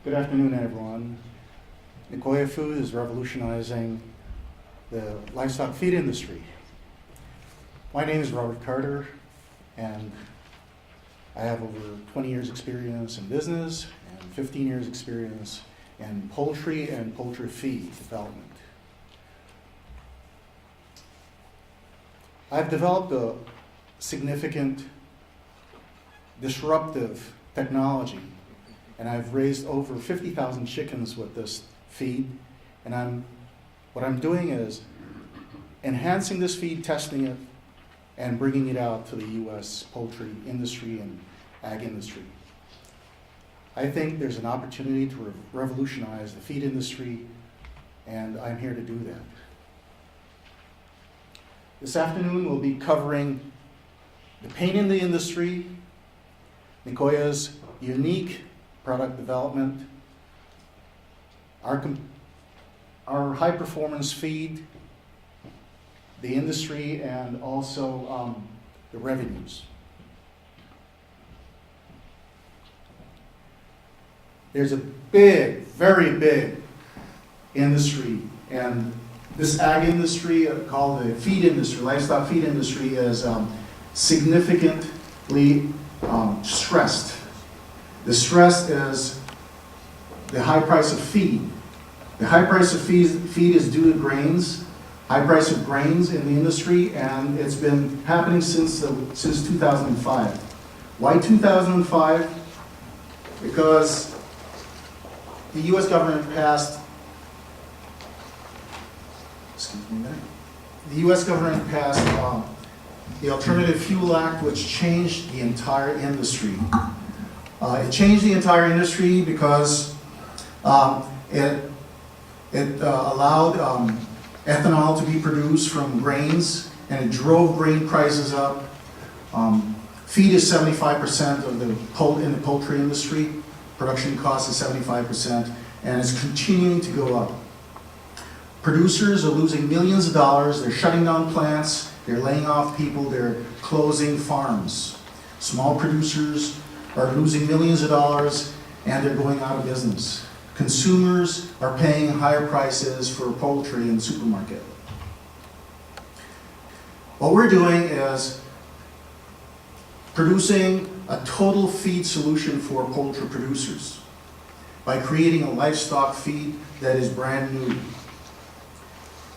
Good afternoon, everyone. Nigoya Foods is revolutionizing the livestock feed industry. My name is Robert Carter, and I have over 20 years experience in business and 15 years experience in poultry and poultry feed development. I've developed a significant disruptive technology, and I've raised over 50,000 chickens with this feed. And what I'm doing is enhancing this feed, testing it, and bringing it out to the U.S. poultry industry and ag industry. I think there's an opportunity to revolutionize the feed industry, and I'm here to do that. This afternoon we'll be covering the pain in the industry, Nigoya's unique product development, our high performance feed, the industry, and also the revenues. There's a big, very big industry, and this ag industry, called the feed industry, livestock feed industry, is significantly stressed. The stress is the high price of feed. The high price of feed is due to grains, high price of grains in the industry, and it's been happening since 2005. Why 2005? Because the U.S. government passed, the U.S. government passed the Alternative Fuel Act, which changed the entire industry. It changed the entire industry because it allowed ethanol to be produced from grains, and it drove grain prices up. Feed is 75% of in the poultry industry. Production cost is 75%, and it's continuing to go up. Producers are losing millions of dollars. They're shutting down plants. They're laying off people. They're closing farms. Small producers are losing millions of dollars, and they're going out of business. Consumers are paying higher prices for poultry in the supermarket. What we're doing is producing a total feed solution for poultry producers by creating a livestock feed that is brand new.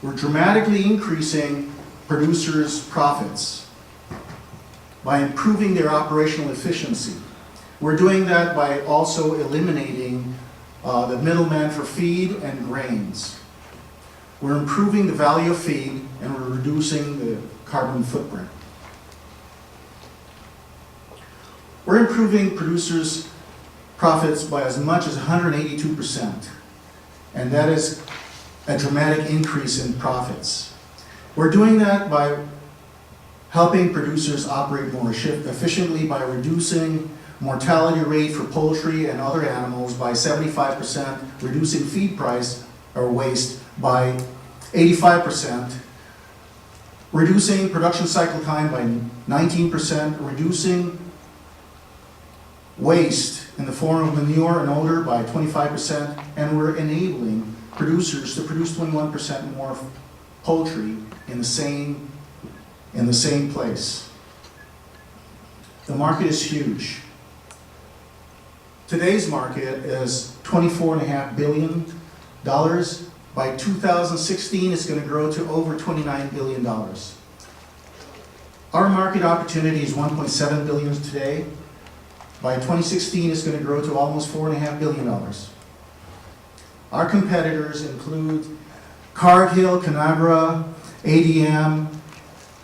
We're dramatically increasing producers' profits by improving their operational efficiency. We're doing that by also eliminating the middleman for feed and grains. We're improving the value of feed, and we're reducing the carbon footprint. We're improving producers' profits by as much as 182%, and that is a dramatic increase in profits. We're doing that by helping producers operate more efficiently, by reducing mortality rate for poultry and other animals by 75%, reducing feed price or waste by 85%, reducing production cycle time by 19%, reducing waste in the form of manure and odor by 25%, and we're enabling producers to produce 21% more poultry in the same place. The market is huge. Today's market is $24.5 billion. By 2016, it's going to grow to over $29 billion. Our market opportunity is $1.7 billion today. By 2016, it's going to grow to almost $4.5 billion. Our competitors include Cargill, Conagra, ADM,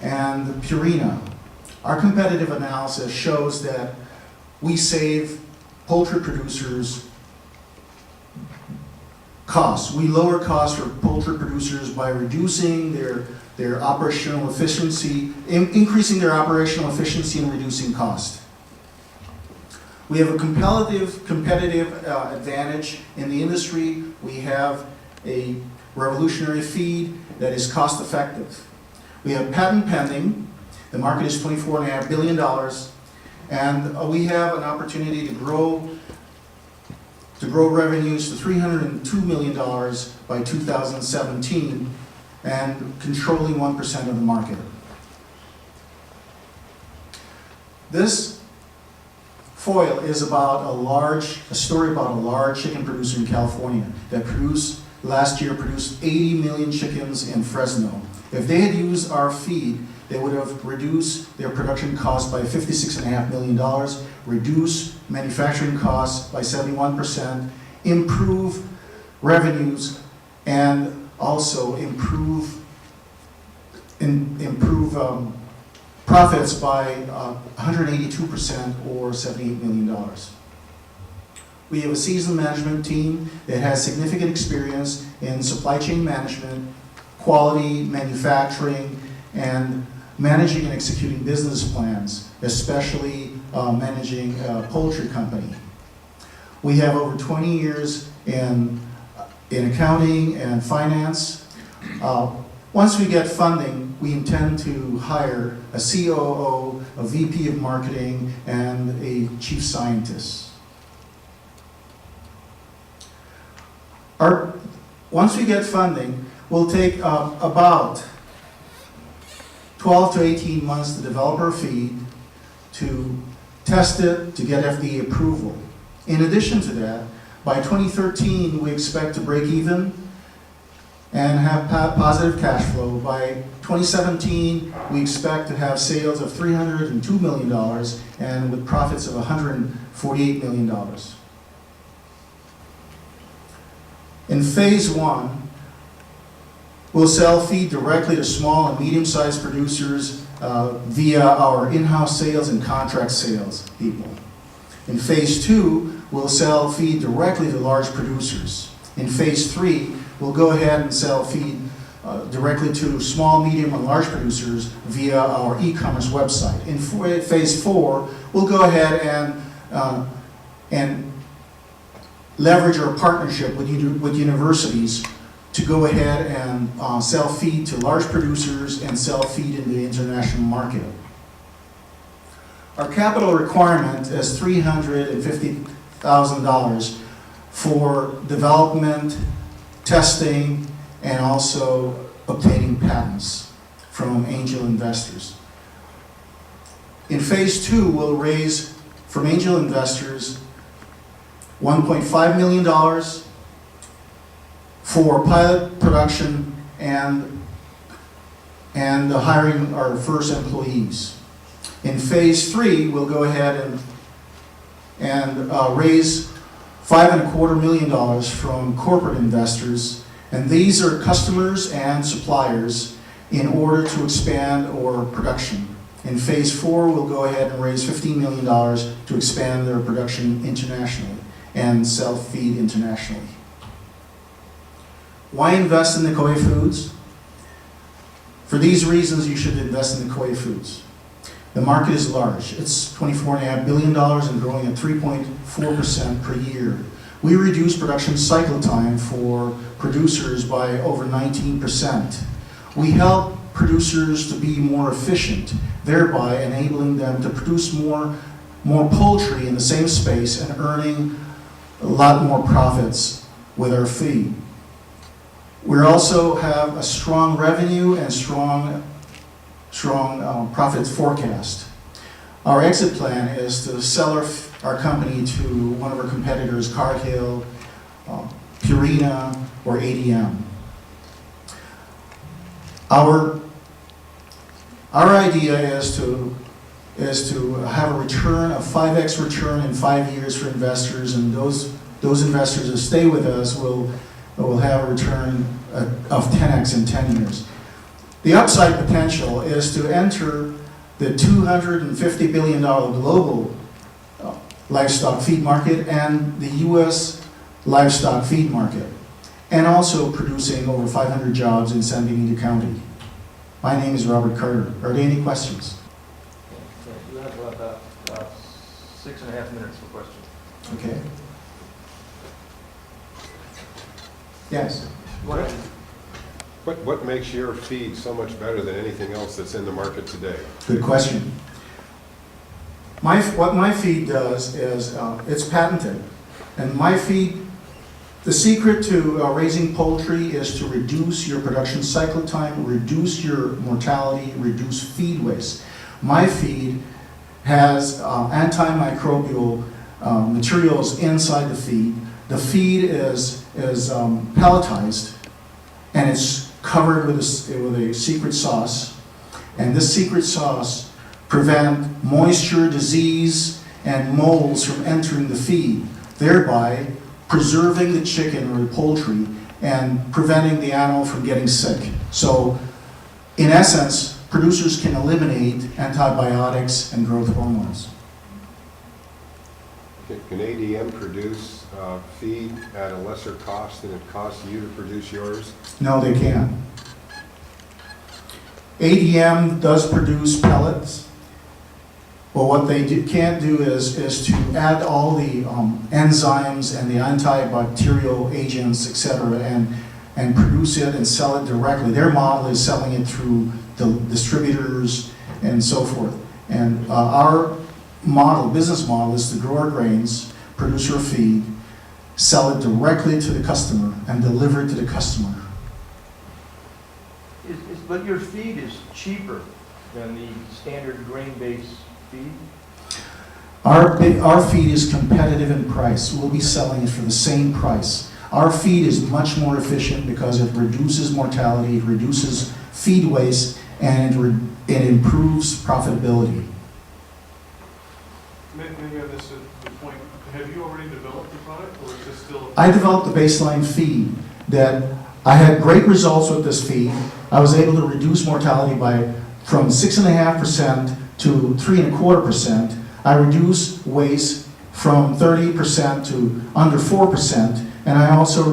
and Purina. Our competitive analysis shows that we save poultry producers costs. We lower costs for poultry producers by reducing their operational efficiency, increasing their operational efficiency and reducing cost. We have a competitive advantage in the industry. We have a revolutionary feed that is cost effective. We have patent pending. The market is $24.5 billion. And we have an opportunity to grow to grow revenues to $302 million by 2017 and controlling 1% of the market. This foil is about a story about a large chicken producer in California that last year produced 80 million chickens in Fresno. If they had used our feed, they would have reduced their production cost by $56.5 million, reduced manufacturing costs by 71%, improve revenues, and also improve profits by 182% or $78 million. We have a seasoned management team that has significant experience in supply chain management, quality, manufacturing, and managing and executing business plans, especially managing a poultry company. We have over 20 years in accounting and finance. Once we get funding, we intend to hire a COO, a VP of marketing, and a chief scientist. Once we get funding, we'll take about 12 to 18 months to develop our feed, to test it, to get FDA approval. In addition to that, by 2013, we expect to break even and have positive cash flow. By 2017, we expect to have sales of $302 million and with profits of $148 million. In phase one, we'll sell feed directly to small and medium-sized producers via our in-house sales and contract sales people. In phase two, we'll sell feed directly to large producers. In phase three, we'll go ahead and sell feed directly to small, medium, and large producers via our e-commerce website. In phase four, we'll go ahead and leverage our partnership with universities to go ahead and sell feed to large producers and sell feed in the international market. Our capital requirement is $350,000 for development, testing, and also obtaining patents from angel investors. In phase two, we'll raise from angel investors $1.5 million for pilot production and hiring our first employees. In phase three, we'll go ahead and raise $5.25 million from corporate investors, and these are customers and suppliers in order to expand our production. In phase four, we'll go ahead and raise $15 million to expand their production internationally and sell feed internationally. Why invest in Nigoya Foods? For these reasons, you should invest in Nigoya Foods. The market is large. It's $24.5 billion and growing at 3.4% per year. We reduce production cycle time for producers by over 19%. We help producers to be more efficient, thereby enabling them to produce more poultry in the same space and earning a lot more profits with our feed. We also have a strong revenue and strong profits forecast. Our exit plan is to sell our company to one of our competitors, Cargill, Purina, or ADM. Our idea is to have a return, a 5x return in 5 years for investors, and those investors that stay with us will have a return of 10x in 10 years. The upside potential is to enter the $250 billion global livestock feed market and the U.S. livestock feed market, and also producing over 500 jobs in San Benito County. My name is Robert Carter. Are there any questions? You have about 6.5 minutes for questions. Okay. Yes. What makes your feed so much better than anything else that's in the market today? Good question. What my feed does is it's patented, And my feed, the secret to raising poultry is to reduce your production cycle time, reduce your mortality, reduce feed waste. My feed has antimicrobial materials inside the feed. The feed is pelletized, and it's covered with a secret sauce. And this secret sauce prevent moisture, disease, and molds from entering the feed, thereby preserving the chicken or the poultry and preventing the animal from getting sick. So, in essence, producers can eliminate antibiotics and growth hormones. Can ADM produce feed at a lesser cost than it costs you to produce yours? No, they can't. ADM does produce pellets, but what they can't do is to add all the enzymes and the antibacterial agents, etc., and produce it and sell it directly. Their model is selling it through the distributors and so forth. And our business model, is to grow our grains, produce our feed, sell it directly to the customer, and deliver it to the customer. But your feed is cheaper than the standard grain-based feed? Our feed is competitive in price. We'll be selling it for the same price. Our feed is much more efficient because it reduces mortality, it reduces feed waste, and it improves profitability. Maybe I missed the point. Have you already developed the product, or is this still? I developed a baseline feed that I had great results with this feed. I was able to reduce mortality from 6.5% to 3.25%. I reduced waste from 30% to under 4%, and I also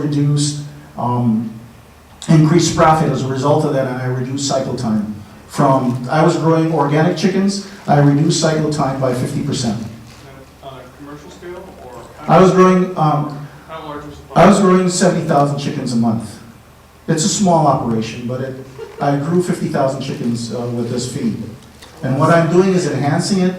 increased profit as a result of that, and I reduced cycle time. I was growing organic chickens, I reduced cycle time by 50%. On a commercial scale, or? I was growing, how large was the farm? I was growing 70,000 chickens a month. It's a small operation, but I grew 50,000 chickens with this feed. And what I'm doing is enhancing it.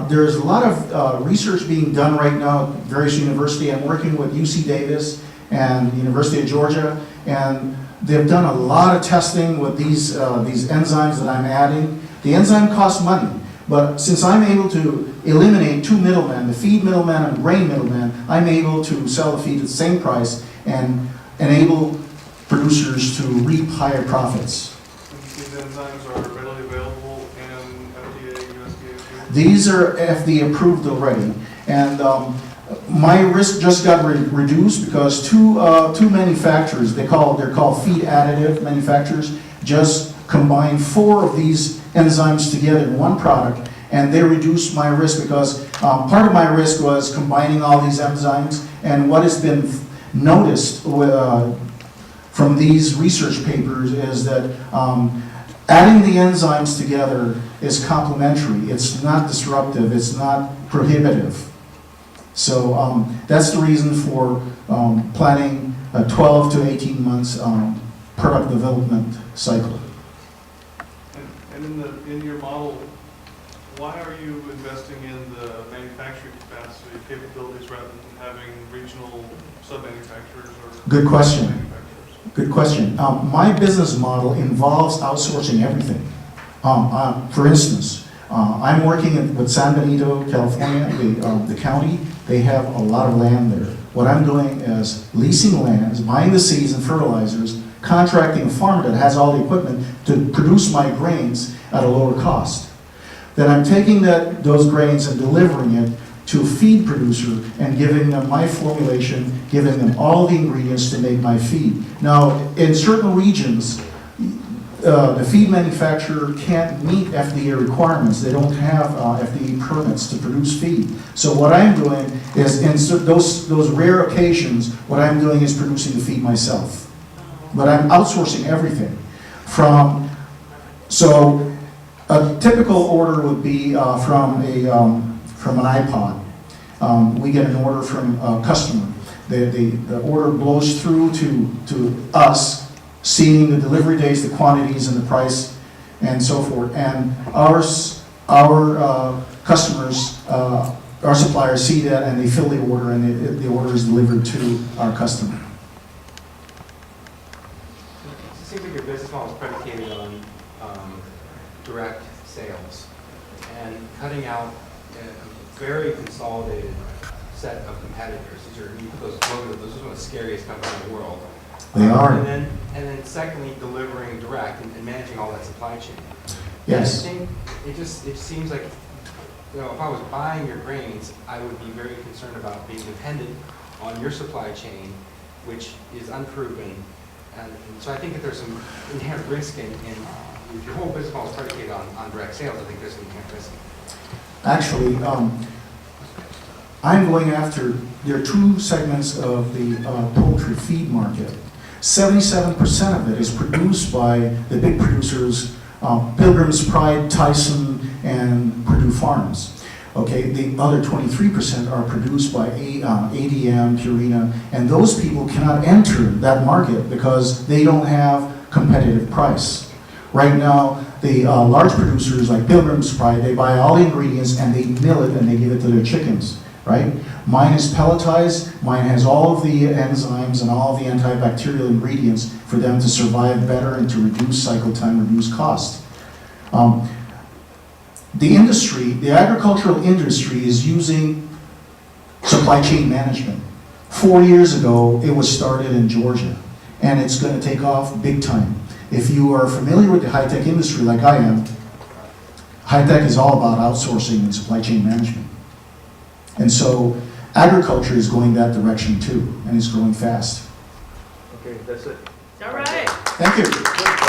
There's a lot of research being done right now at various universities. I'm working with UC Davis and University of Georgia, and they've done a lot of testing with these enzymes that I'm adding. The enzyme costs money, but since I'm able to eliminate two middlemen, the feed middleman and grain middleman, I'm able to sell the feed at the same price and enable producers to reap higher profits. And these enzymes are readily available and FDA, USDA approved? These are FDA approved already, and my risk just got reduced because two manufacturers, they're called feed additive manufacturers, just combined 4 of these enzymes together in one product, and they reduced my risk because part of my risk was combining all these enzymes, and what has been noticed from these research papers is that adding the enzymes together is complementary. It's not disruptive. It's not prohibitive. So that's the reason for planning a 12 to 18 months product development cycle. And in your model, why are you investing in the manufacturing capacity capabilities rather than having regional sub-manufacturers or? Good question. manufacturers? Good question. My business model involves outsourcing everything. For instance, I'm working with San Benito, California, the county. They have a lot of land there. What I'm doing is leasing lands, buying the seeds and fertilizers, contracting a farmer that has all the equipment to produce my grains at a lower cost. Then I'm taking those grains and delivering it to a feed producer and giving them my formulation, giving them all the ingredients to make my feed. Now, in certain regions, the feed manufacturer can't meet FDA requirements. They don't have FDA permits to produce feed. So what I'm doing is, in those rare occasions, what I'm doing is producing the feed myself. But I'm outsourcing everything. So a typical order would be from an iPod. We get an order from a customer. The order blows through to us, seeing the delivery days, the quantities, and the price, and so forth. And our customers our suppliers see that and they fill the order, and the order is delivered to our customer. It seems like your business model is predicated on direct sales and cutting out a very consolidated set of competitors. These are, you put those logos, those are some of the scariest companies in the world. They are. And then secondly, delivering direct and managing all that supply chain. Yes. And I think it seems like, you know, if I was buying your grains, I would be very concerned about being dependent on your supply chain, which is unproven. And so I think that there's some inherent risk in if your whole business model is predicated on direct sales, I think there's some inherent risk. Actually, I'm going after, there are two segments of the poultry feed market. 77% of it is produced by the big producers, Pilgrim's Pride, Tyson, and Purdue Farms. Okay, the other 23% are produced by ADM, Purina, and those people cannot enter that market because they don't have competitive price. Right now, the large producers like Pilgrim's Pride, they buy all the ingredients and they mill it and they give it to their chickens, right? Mine is pelletized, mine has all of the enzymes and all of the antibacterial ingredients for them to survive better and to reduce cycle time, reduce cost. The industry, the agricultural industry is using supply chain management. 4 years ago, it was started in Georgia, and it's going to take off big time. If you are familiar with the high-tech industry like I am, high-tech is all about outsourcing and supply chain management. And so agriculture is going that direction too, and it's growing fast. Okay, that's it. All right. Thank you.